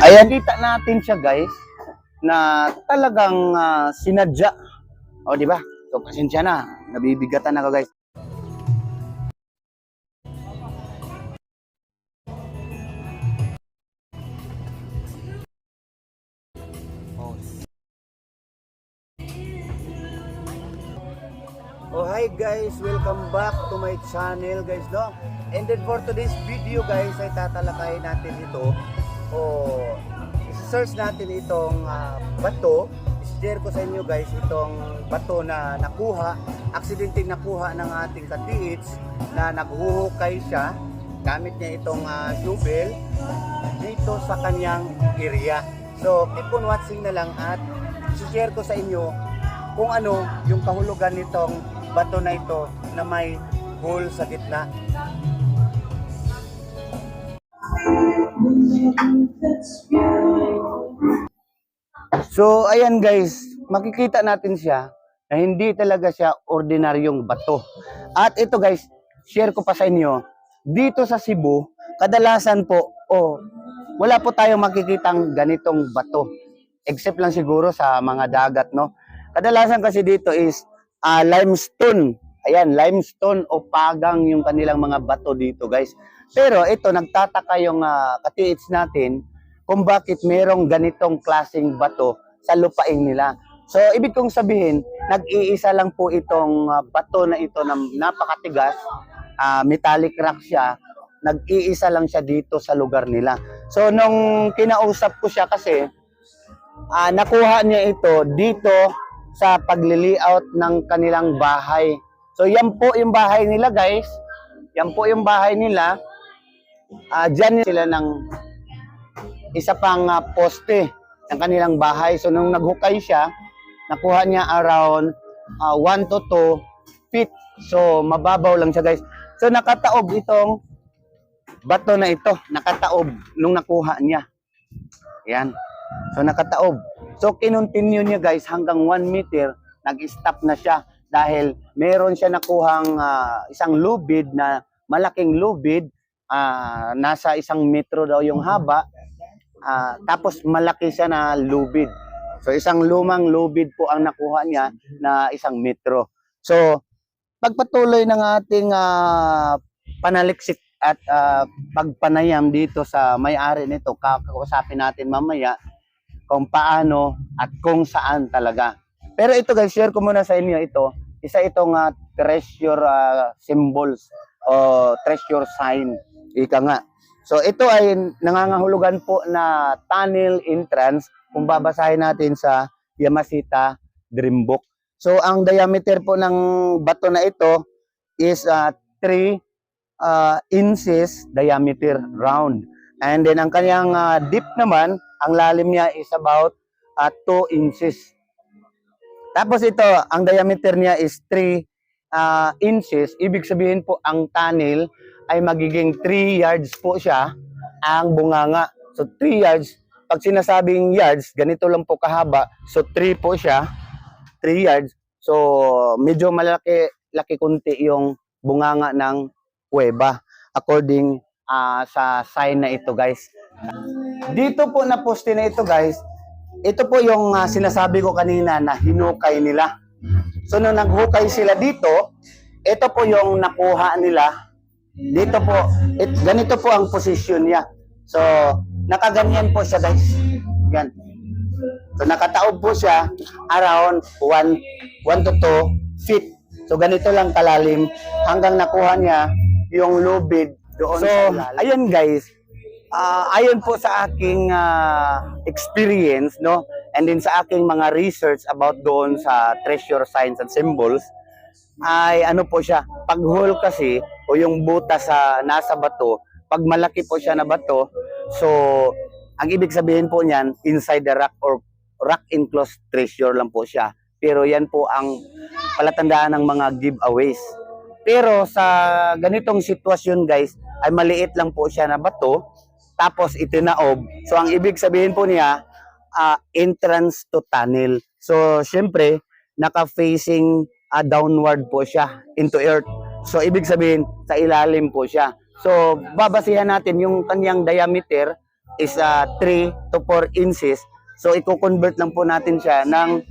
Ayan, kita natin siya guys, na talagang sinadya. O, di ba? So, pasensya na. Nabibigatan ako guys. Oh, hi guys, welcome back to my channel guys, no? And then for today's video guys, ay tatalakayin natin ito o search natin itong bato. I-share ko sa inyo guys itong bato na nakuha, aksidenteng nakuha ng ating katiits na naghuhukay siya gamit niya itong shovel dito sa kanyang area. So keep on watching na lang at i-share ko sa inyo kung ano yung kahulugan nitong bato na ito na may hole sa gitna. So ayan guys, makikita natin siya na hindi talaga siya ordinaryong bato. At ito guys, share ko pa sa inyo, dito sa Cebu, kadalasan po, wala po tayong makikitang ganitong bato. Except lang siguro sa mga dagat, no? Kadalasan kasi dito is limestone. Ayan, limestone o pagang yung kanilang mga bato dito, guys. Pero ito, nagtataka yung katiits natin kung bakit merong ganitong klaseng bato sa lupain nila. So, ibig kong sabihin, nag-iisa lang po itong bato na ito na napakatigas, metallic rock siya, nag-iisa lang siya dito sa lugar nila. So, nung kinausap ko siya kasi, nakuha niya ito dito sa pagli-layout ng kanilang bahay. So yan po yung bahay nila guys. Yan po yung bahay nila. Diyan sila ng isa pang poste ng kanilang bahay. So nung naghukay siya, nakuha niya around 1 to 2 feet. So mababaw lang siya guys. So nakataob itong bato na ito. Nakataob nung nakuha niya. Yan. So nakataob. So kinontinue niya guys hanggang 1 meter, nag-stop na siya dahil meron siya nakuhang isang lubid na malaking lubid, nasa 1 metro daw yung haba, tapos malaki siya na lubid. So isang lumang lubid po ang nakuha niya na 1 metro. So pagpatuloy ng ating panaliksik at pagpanayam dito sa may-ari nito, kakausapin natin mamaya kung paano at kung saan talaga. Pero ito guys, share ko muna sa inyo ito. Isa itong treasure symbols o treasure sign. Ika nga. So ito ay nangangahulugan po na tunnel entrance kung babasahin natin sa Yamashita Dream Book. So ang diameter po ng bato na ito is 3 inches diameter round. And then ang kanyang deep naman, ang lalim niya is about 2 inches. Tapos ito, ang diameter niya is 3 inches. Ibig sabihin po, ang tunnel ay magiging 3 yards po siya ang bunganga. So 3 yards, pag sinasabing yards, ganito lang po kahaba. So 3 po siya, 3 yards. So medyo malaki kunti yung bunganga ng kuweba according sa sign na ito guys. Dito po na poste na ito guys, ito po yung sinasabi ko kanina na hinukay nila. So nung naghukay sila dito, ito po yung nakuha nila. Dito po, ganito po ang posisyon niya. So nakaganyan po siya guys. Yan. So nakataob po siya around 1 to 2 feet. So ganito lang kalalim hanggang nakuha niya yung lubid doon. So ayun guys, ayon po sa aking experience, no, and din sa aking mga research about doon sa treasure signs and symbols, ay ano po siya, pag-hole kasi o yung butas sa nasa bato, pag malaki po siya na bato, so ang ibig sabihin po niyan, inside the rock or rock enclosed treasure lang po siya. Pero yan po ang palatandaan ng mga giveaways. Pero sa ganitong sitwasyon guys, ay maliit lang po siya na bato, tapos itinaob. So ang ibig sabihin po niya, entrance to tunnel. So syempre, naka-facing downward po siya into earth. So ibig sabihin, sa ilalim po siya. So, babasihan natin yung kanyang diameter is 3 to 4 inches. So, i-convert lang po natin siya ng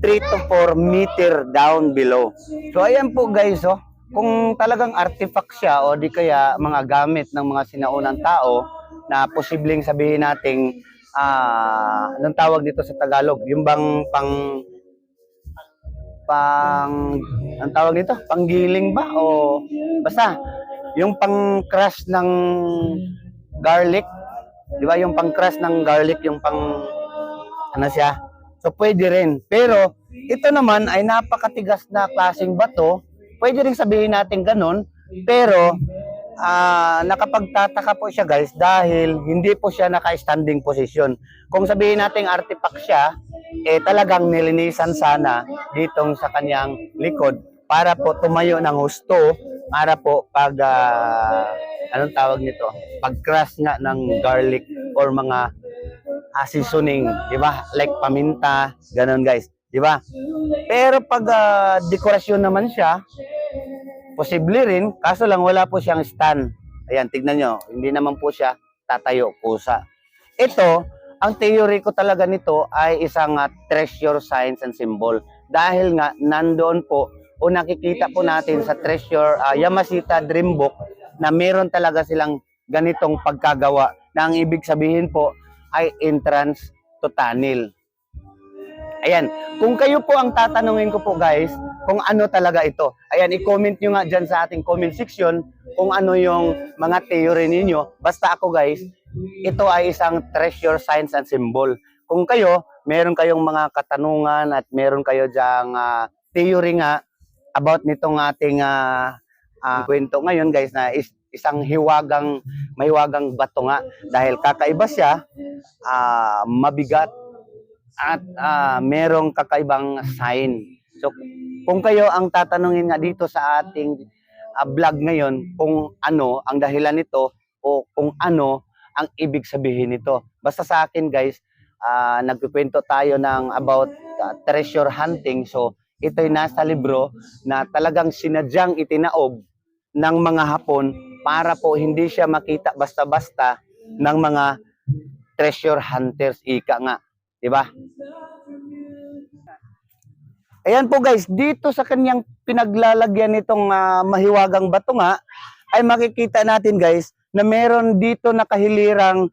3 to 4 meter down below. So, ayan po guys, oh. Kung talagang artifact siya o di kaya mga gamit ng mga sinaunang tao na posibleng sabihin nating anong tawag dito sa Tagalog? Yung bang ang tawag dito? Panggiling ba? O basta, yung pang-crush ng garlic. Di ba? Yung pang-crush ng garlic, yung pang, ano siya? So, pwede rin. Pero, ito naman ay napakatigas na klaseng bato. Pwede rin sabihin natin ganun. Pero, nakapagtataka po siya guys dahil hindi po siya naka-standing position. Kung sabihin natin artifact siya, talagang nilinisan sana ditong sa kanyang likod para po tumayo ng husto para po pag anong tawag nito? Pag-crush nga ng garlic or mga seasoning, di ba? Like paminta, ganun guys, di ba? Pero pag dekorasyon naman siya, posible rin, kaso lang wala po siyang stand. Ayan, tignan nyo, hindi naman po siya tatayo kusa. Ito, ang theory ko talaga nito ay isang treasure signs and symbol. Dahil nga, nandoon po, o nakikita po natin sa treasure Yamashita Dream Book na meron talaga silang ganitong pagkagawa na ang ibig sabihin po ay entrance to tunnel. Ayan, kung kayo po ang tatanungin ko po guys, kung ano talaga ito. Ayan, i-comment nyo nga dyan sa ating comment section kung ano yung mga theory ninyo. Basta ako guys, ito ay isang treasure signs and symbol. Kung kayo, meron kayong mga katanungan at meron kayo dyang theory nga about nitong ating kwento ngayon guys na isang mahiwagang bato nga dahil kakaiba siya, mabigat at merong kakaibang sign. So kung kayo ang tatanungin nga dito sa ating vlog ngayon kung ano ang dahilan nito o kung ano ang ibig sabihin nito. Basta sa akin guys, nagkukwento tayo ng about treasure hunting. So ito'y nasa libro na talagang sinadyang itinaob ng mga Hapon para po hindi siya makita basta-basta ng mga treasure hunters, ika nga. Diba? Ayan po guys, dito sa kanyang pinaglalagyan nitong mahiwagang bato nga, ay makikita natin guys na meron dito nakahilirang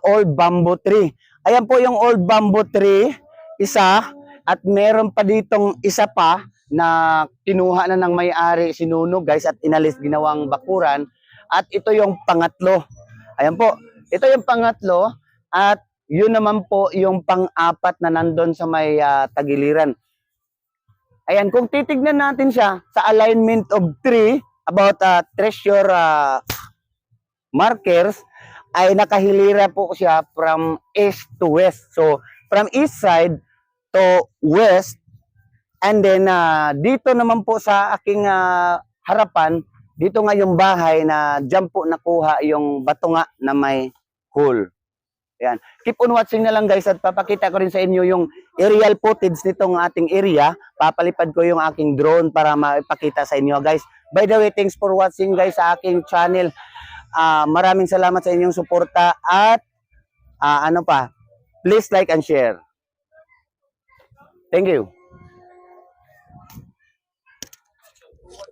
old bamboo tree. Ayan po yung old bamboo tree, isa, at meron pa ditong isa pa na kinuha na ng may-ari, sinunog guys at inalis ginawang bakuran. At ito yung pangatlo. Ayan po, ito yung pangatlo at yun naman po yung pang-apat na nandun sa may tagiliran. Ayan, kung titignan natin siya sa alignment of tree about treasure markers, ay nakahilira po siya from east to west. So, from east side to west, and then dito naman po sa aking harapan, dito nga yung bahay na dyan po nakuha yung bato nga na may hole. Ayan. Keep on watching na lang guys at papakita ko rin sa inyo yung aerial footage nitong ating area. Papalipad ko yung aking drone para maipakita sa inyo guys. By the way, thanks for watching guys sa aking channel. Maraming salamat sa inyong suporta at please like and share. Thank you.